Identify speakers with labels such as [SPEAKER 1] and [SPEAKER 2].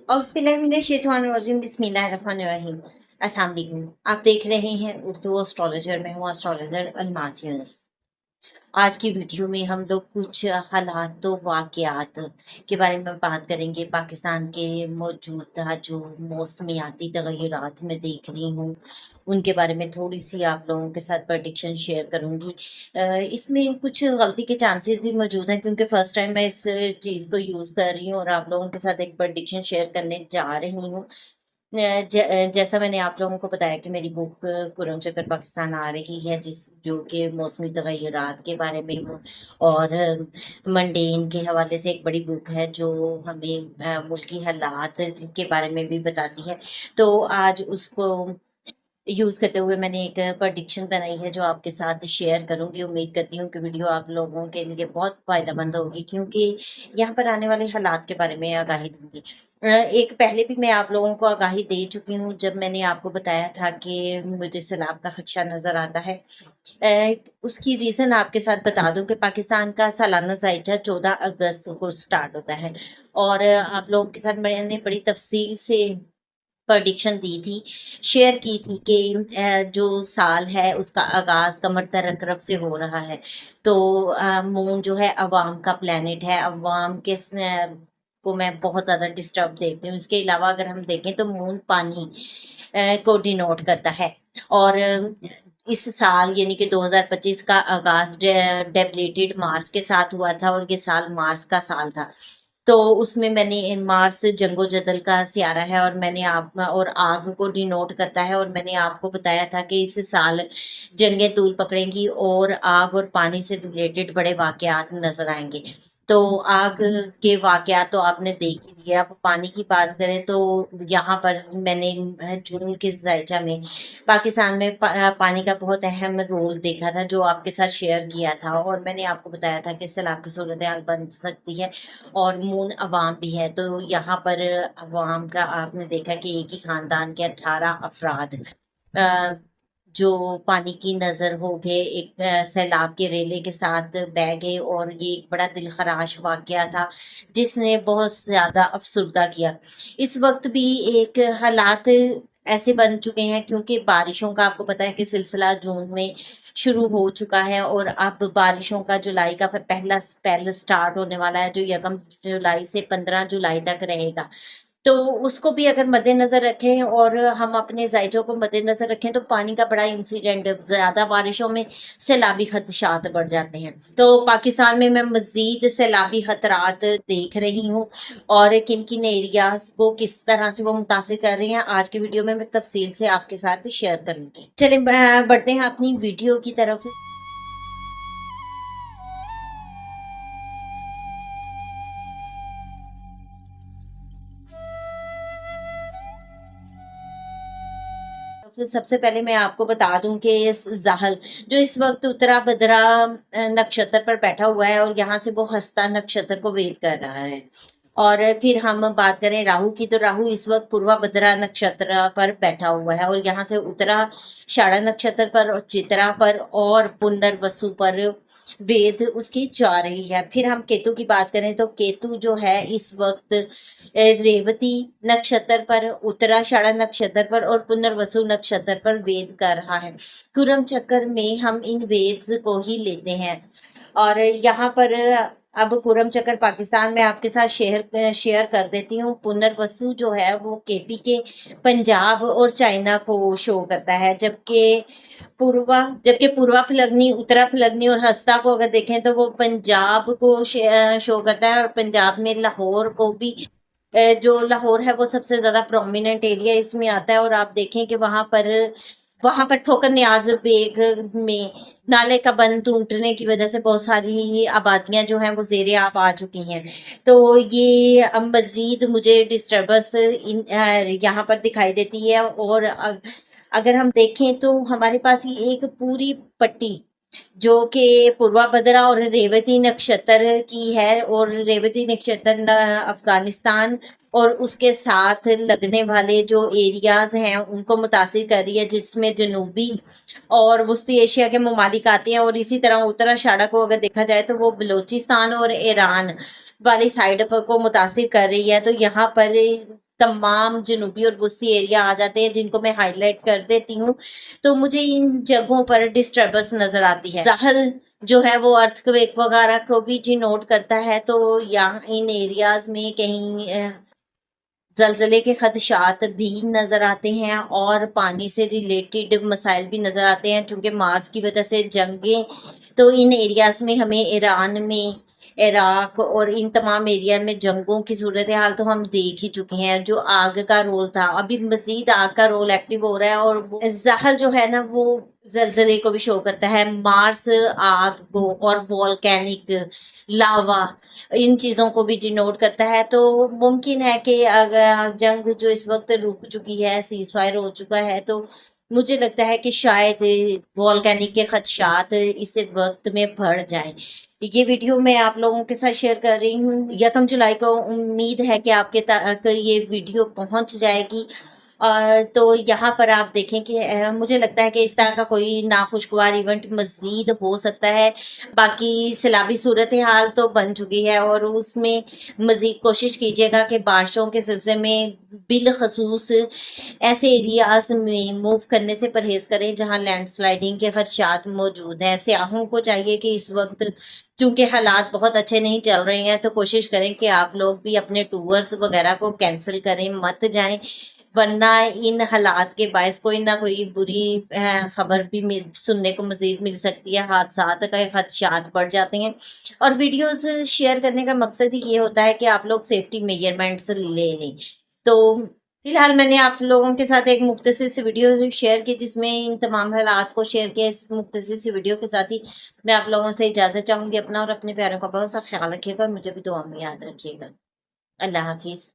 [SPEAKER 1] औज़ुबिल्लाहिमिनश्शैतानिर्रजीम बिस्मिल्लाहिर्रहमानिर्रहीम। अस्सलाम वालेकुम। आप देख रहे हैं उर्दू एस्ट्रोलॉजर, मैं हूँ एस्ट्रोलॉजर अलमास यूनुस। आज की वीडियो में हम लोग कुछ हालात वाक़यात के बारे में बात करेंगे। पाकिस्तान के मौजूदा जो मौसमियाती तग़य्युरात मैं देख रही हूँ, उनके बारे में थोड़ी-सी आप लोगों के साथ प्रेडिक्शन शेयर करूँगी। इसमें कुछ गलती के चांसेस भी मौजूद हैं क्योंकि फर्स्ट टाइम मैं इस चीज़ को यूज़ कर रही हूँ और आप लोगों के साथ एक प्रेडिक्शन शेयर करने जा रही हूँ। जैसा मैंने आप लोगों को बताया कि मेरी बुक कुरम चक्कर पाकिस्तान आ रही है, जो कि मौसमी तग़य्युरात के बारे में हो और मंडेन के हवाले से एक बड़ी बुक है जो हमें मुल्की हालात के बारे में भी बताती है। तो आज उसको यूज़ करते हुए मैंने एक प्रेडिक्शन बनाई है जो आपके साथ शेयर करूँगी। उम्मीद करती हूँ कि वीडियो आप लोगों के लिए बहुत फ़ायदेमंद होगी क्योंकि यहाँ पर आने वाले हालात के बारे में आगाही दूँगी। एक पहले भी मैं आप लोगों को आगाही दे चुकी हूँ जब मैंने आपको बताया था कि मुझे सैलाब का खदशा नज़र आता है। उसकी रीज़न आपके साथ बता दूँ कि पाकिस्तान का सालाना ज़ायचा 14 अगस्त को स्टार्ट होता है और आप लोगों के साथ मैंने बड़ी तफ़सील से प्रेडिक्शन दी थी, शेयर की थी कि जो साल है उसका आगाज़ कमर तरक़रब से हो रहा है। तो मून जो है अवाम का प्लैनेट है, अवाम के को मैं बहुत ज़्यादा डिस्टर्ब देखती हूँ। इसके अलावा अगर हम देखें तो मून पानी को डिनोट करता है और इस साल यानी कि 2025 का आगाज़ डेबिलिटेड मार्स के साथ हुआ था और ये साल मार्स का साल था। तो उसमें मैंने मार्स जंगो-जदल का सियारा है और मैंने और आग को डिनोट करता है और मैंने आपको बताया था कि इस साल जंगें तूल पकड़ेंगी और आग और पानी से रिलेटेड बड़े वाक़यात नज़र आएँगे। तो आग के वाक़यात तो आपने देख ही लिए। अब पानी की बात करें तो यहाँ पर मैंने जून के ज़ायचा में पाकिस्तान में पानी का बहुत अहम रोल देखा था जो आपके साथ शेयर किया था और मैंने आपको बताया था कि सैलाब की सूरत-ए-हाल बन सकती है और मून अवाम भी है। तो यहाँ पर अवाम का आपने देखा कि एक ही ख़ानदान के 18 अफ़राद जो पानी की नज़र हो गए, एक सैलाब के रेले के साथ बह गए और ये एक बड़ा दिलखराश वाक़या था, जिसने बहुत ज़्यादा अफ़सरदा किया। इस वक़्त भी एक हालात ऐसे बन चुके हैं क्योंकि बारिशों का आपको पता है कि सिलसिला जून में शुरू हो चुका है और अब बारिशों का जुलाई का पहला स्पेल स्टार्ट होने वाला है, जो यकम जुलाई से 15 जुलाई तक रहेगा। तो उसको भी अगर मद्देनज़र रखें और हम अपने ज़ायचों को मद्देनज़र रखें तो पानी का बड़ा इंसिडेंट ज़्यादा बारिशों में सैलाबी खदशात बढ़ जाते हैं। तो पाकिस्तान में मैं मज़ीद सैलाबी खतरात देख रही हूँ और किन-किन एरियाज़ को किस तरह से वो मुतासिर कर रहे हैं, आज की वीडियो में मैं तफ़सील से आपके साथ शेयर करूँगी। चलिए बढ़ते हैं अपनी वीडियो की तरफ। फिर सबसे पहले मैं आपको बता दूं कि ज़हल जो इस वक्त उत्तरा भद्रा नक्षत्र पर बैठा हुआ है और यहाँ से वो हस्ता नक्षत्र को वेद कर रहा है। और फिर हम बात करें राहु की, तो राहु इस वक्त पूर्वा भद्रा नक्षत्र पर बैठा हुआ है और यहाँ से उत्तराषाढ़ा नक्षत्र पर और चित्रा पर और पुनर्वसु पर वेद उसकी जा रही है। फिर हम केतु की बात करें तो केतु जो है इस वक्त रेवती नक्षत्र पर, उत्तराषाढ़ा नक्षत्र पर और पुनर्वसु नक्षत्र पर वेद कर रहा है। कुरम चक्कर में हम इन वेद्स को ही लेते हैं और यहाँ पर अब कुरम चक्कर पाकिस्तान में आपके साथ शेयर कर देती हूँ। पुनर्वसु जो है वो केपी के पंजाब और चाइना को शो करता है, जबकि पूर्वा फलग्नी, उत्तरा फलग्नी और हस्ता को अगर देखें तो वो पंजाब को शो करता है और पंजाब में लाहौर को भी जो लाहौर है वो सबसे ज़्यादा प्रोमिनेंट एरिया इसमें आता है और आप देखें कि वहाँ पर ठोकर न्याज़ बेग में नाले का बंद टूटने की वजह से बहुत सारी आबादियाँ जो हैं वो ज़ेरे आब आ चुकी हैं। तो ये अब मज़ीद मुझे डिस्टर्बेंस यहाँ पर दिखाई देती है और अगर हम देखें तो हमारे पास ये एक पूरी पट्टी जो कि पूर्वा भद्रा और रेवती नक्षत्र की है और रेवती नक्षत्र अफगानिस्तान और उसके साथ लगने वाले जो एरियाज हैं उनको मुतासिर कर रही है, जिसमें जनूबी और वस्ती एशिया के ममालिक आते हैं और इसी तरह उत्तराषाढ़ा को अगर देखा जाए तो वो बलोचिस्तान और ईरान वाली साइड पर को मुतासिर कर रही है। तो यहाँ पर तमाम जनूबी और वस्ती एरिया आ जाते हैं, जिनको मैं हाईलाइट कर देती हूँ। तो मुझे इन जगहों पर डिस्टर्बेंस नज़र आती है। ज़ाहर जो है वो अर्थक्वेक वगैरह को भी डिनोट करता है, तो यहाँ इन एरियाज़ में कहीं ज़लज़ले के ख़दशात भी नज़र आते हैं और पानी से रिलेटेड मसाइल भी नज़र आते हैं, चूँकि मार्स की वजह से जंगें, तो इन एरियाज़ में हमें ईरान में, इराक और इन तमाम एरिया में जंगों की सूरत हाल तो हम देख ही चुके हैं। जो आग का रोल था, अभी मज़ीद आग का रोल एक्टिव हो रहा है और वो ज़हर जो है ना वो ज़लज़ले को भी शो करता है। मार्स आग को और वोल्केनिक लावा इन चीज़ों को भी डिनोट करता है। तो मुमकिन है कि अगर जंग जो इस वक़्त रुक चुकी है, सीज़ फायर हो चुका है, तो मुझे लगता है कि शायद वोल्केनिक के खदशात इस वक़्त में बढ़ जाएँ। ये वीडियो मैं आप लोगों के साथ शेयर कर रही हूँ 1 जुलाई को। उम्मीद है कि आपके तक ये वीडियो पहुँच जाएगी। तो यहाँ पर आप देखें कि मुझे लगता है कि इस तरह का कोई नाखुशगवार इवेंट मज़ीद हो सकता है। बाकी सैलाबी सूरत-ए-हाल तो बन चुकी है और उसमें मज़ीद कोशिश कीजिएगा कि बारिशों के सिलसिले में बिलख़सूस ऐसे एरियाज़ में मूव करने से परहेज़ करें जहाँ लैंडस्लाइडिंग के खदशात मौजूद हैं। सयाहों को चाहिए कि इस वक़्त चूँकि हालात बहुत अच्छे नहीं चल रहे हैं, तो कोशिश करें कि आप लोग भी अपने टूर्स वग़ैरह को कैंसल करें, मत जाएँ। वरना इन हालात के बायस कोई ना कोई बुरी खबर भी सुनने को मज़ीद मिल सकती है, हादसात का खदशात बढ़ जाते हैं। और वीडियोज़ शेयर करने का मकसद ही ये होता है कि आप लोग सेफ्टी मेजरमेंट्स ले लें। तो फिलहाल मैंने आप लोगों के साथ एक मुख्तसर सी वीडियो शेयर की, जिसमें इन तमाम हालात को शेयर किया। इस मुख्तसर सी वीडियो के साथ ही मैं आप लोगों से इजाज़त चाहूँगी। अपना और अपने प्यारों का बहुत सा ख्याल रखिएगा और मुझे भी दुआ में याद रखिएगा। अल्लाह हाफ़िज़।